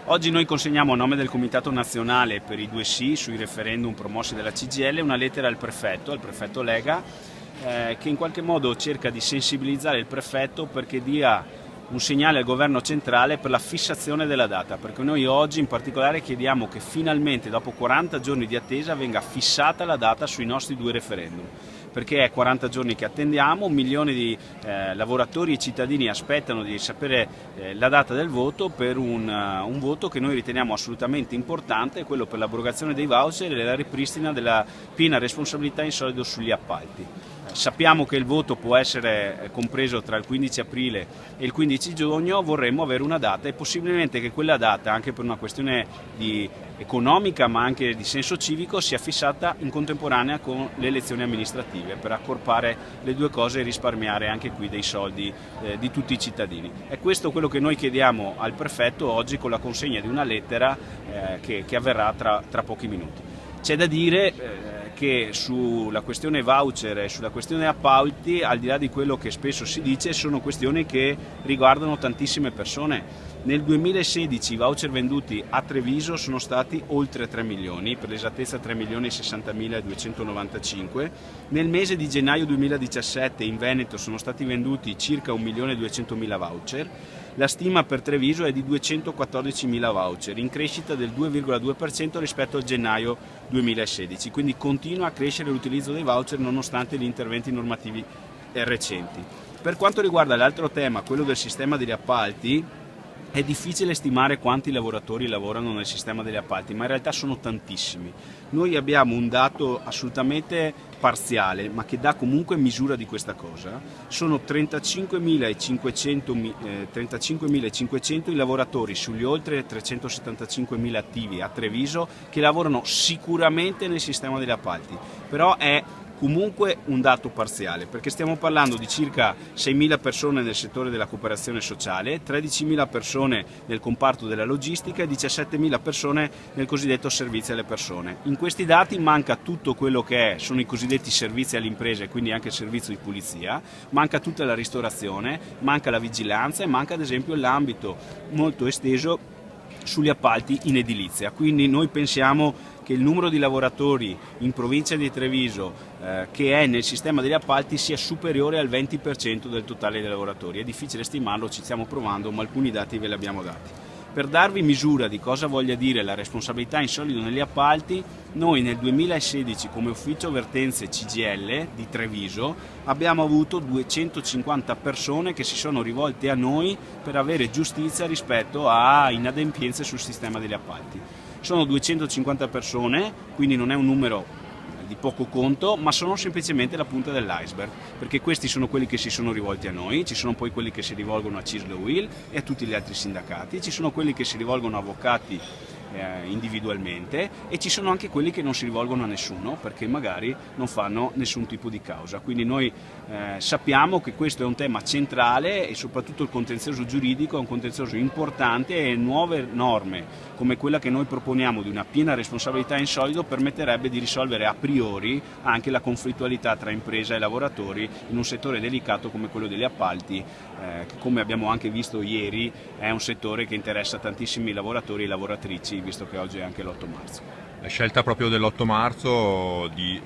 Oggi noi consegniamo a nome del Comitato Nazionale per i 2 sì sui referendum promossi dalla CGIL una lettera al prefetto Lega, che in qualche modo cerca di sensibilizzare il prefetto perché dia un segnale al governo centrale per la fissazione della data, perché noi oggi in particolare chiediamo che finalmente dopo 40 giorni di attesa venga fissata la data sui nostri 2 referendum, perché è 40 giorni che attendiamo, 1 milione di lavoratori e cittadini aspettano di sapere la data del voto per un voto che noi riteniamo assolutamente importante, quello per l'abrogazione dei voucher e la ripristina della piena responsabilità in solido sugli appalti. Sappiamo che il voto può essere compreso tra il 15 aprile e il 15 giugno, vorremmo avere una data e possibilmente che quella data, anche per una questione economica ma anche di senso civico, sia fissata in contemporanea con le elezioni amministrative per accorpare le 2 cose e risparmiare anche qui dei soldi di tutti i cittadini. È questo quello che noi chiediamo al prefetto oggi con la consegna di una lettera che avverrà tra pochi minuti. C'è da dire che sulla questione voucher e sulla questione appalti, al di là di quello che spesso si dice, sono questioni che riguardano tantissime persone. Nel 2016 i voucher venduti a Treviso sono stati oltre 3 milioni, per l'esattezza 3.060.295. Nel mese di gennaio 2017 in Veneto sono stati venduti circa 1.200.000 voucher. La stima per Treviso è di 214.000 voucher, in crescita del 2,2% rispetto al gennaio 2016, quindi continua a crescere l'utilizzo dei voucher nonostante gli interventi normativi recenti. Per quanto riguarda l'altro tema, quello del sistema degli appalti, è difficile stimare quanti lavoratori lavorano nel sistema degli appalti, ma in realtà sono tantissimi. Noi abbiamo un dato assolutamente parziale, ma che dà comunque misura di questa cosa. Sono 35.500 i lavoratori sugli oltre 375.000 attivi a Treviso che lavorano sicuramente nel sistema degli appalti, però è comunque un dato parziale, perché stiamo parlando di circa 6.000 persone nel settore della cooperazione sociale, 13.000 persone nel comparto della logistica e 17.000 persone nel cosiddetto servizio alle persone. In questi dati manca tutto quello che sono i cosiddetti servizi alle imprese, quindi anche il servizio di pulizia, manca tutta la ristorazione, manca la vigilanza e manca ad esempio l'ambito molto esteso sugli appalti in edilizia. Quindi noi pensiamo che il numero di lavoratori in provincia di Treviso che è nel sistema degli appalti sia superiore al 20% del totale dei lavoratori. È difficile stimarlo, ci stiamo provando, ma alcuni dati ve li abbiamo dati. Per darvi misura di cosa voglia dire la responsabilità in solido negli appalti, noi nel 2016 come ufficio vertenze CGIL di Treviso abbiamo avuto 250 persone che si sono rivolte a noi per avere giustizia rispetto a inadempienze sul sistema degli appalti. Sono 250 persone, quindi non è un numero di poco conto, ma sono semplicemente la punta dell'iceberg, perché questi sono quelli che si sono rivolti a noi, ci sono poi quelli che si rivolgono a CISL UIL e a tutti gli altri sindacati, ci sono quelli che si rivolgono a avvocati individualmente e ci sono anche quelli che non si rivolgono a nessuno perché magari non fanno nessun tipo di causa. Quindi noi sappiamo che questo è un tema centrale e soprattutto il contenzioso giuridico è un contenzioso importante e nuove norme come quella che noi proponiamo di una piena responsabilità in solido permetterebbe di risolvere a priori anche la conflittualità tra impresa e lavoratori in un settore delicato come quello degli appalti, che come abbiamo anche visto ieri è un settore che interessa tantissimi lavoratori e lavoratrici, visto che oggi è anche l'8 marzo. La scelta proprio dell'8 marzo di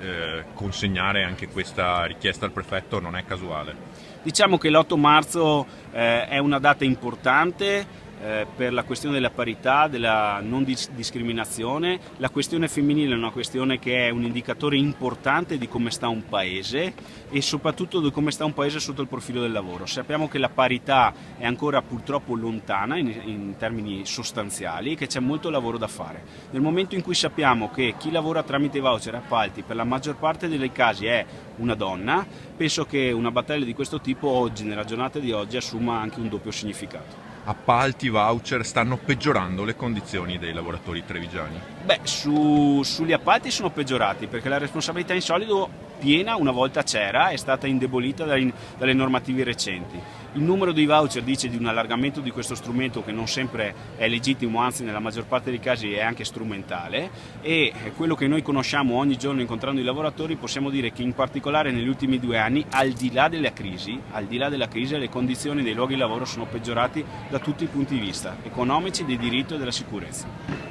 consegnare anche questa richiesta al prefetto non è casuale? Diciamo che l'8 marzo è una data importante per la questione della parità, della non discriminazione. La questione femminile è una questione che è un indicatore importante di come sta un paese e soprattutto di come sta un paese sotto il profilo del lavoro. Sappiamo che la parità è ancora purtroppo lontana in termini sostanziali e che c'è molto lavoro da fare. Nel momento in cui sappiamo che chi lavora tramite voucher e appalti per la maggior parte dei casi è una donna, penso che una battaglia di questo tipo oggi, nella giornata di oggi, assuma anche un doppio significato. Appalti, voucher stanno peggiorando le condizioni dei lavoratori trevigiani? Beh, sugli appalti sono peggiorati perché la responsabilità in solido piena una volta c'era, è stata indebolita dalle normative recenti. Il numero dei voucher dice di un allargamento di questo strumento che non sempre è legittimo, anzi nella maggior parte dei casi è anche strumentale, e quello che noi conosciamo ogni giorno incontrando i lavoratori, possiamo dire che in particolare negli ultimi 2 anni, al di là della crisi, le condizioni dei luoghi di lavoro sono peggiorati da tutti i punti di vista, economici, di diritto e della sicurezza.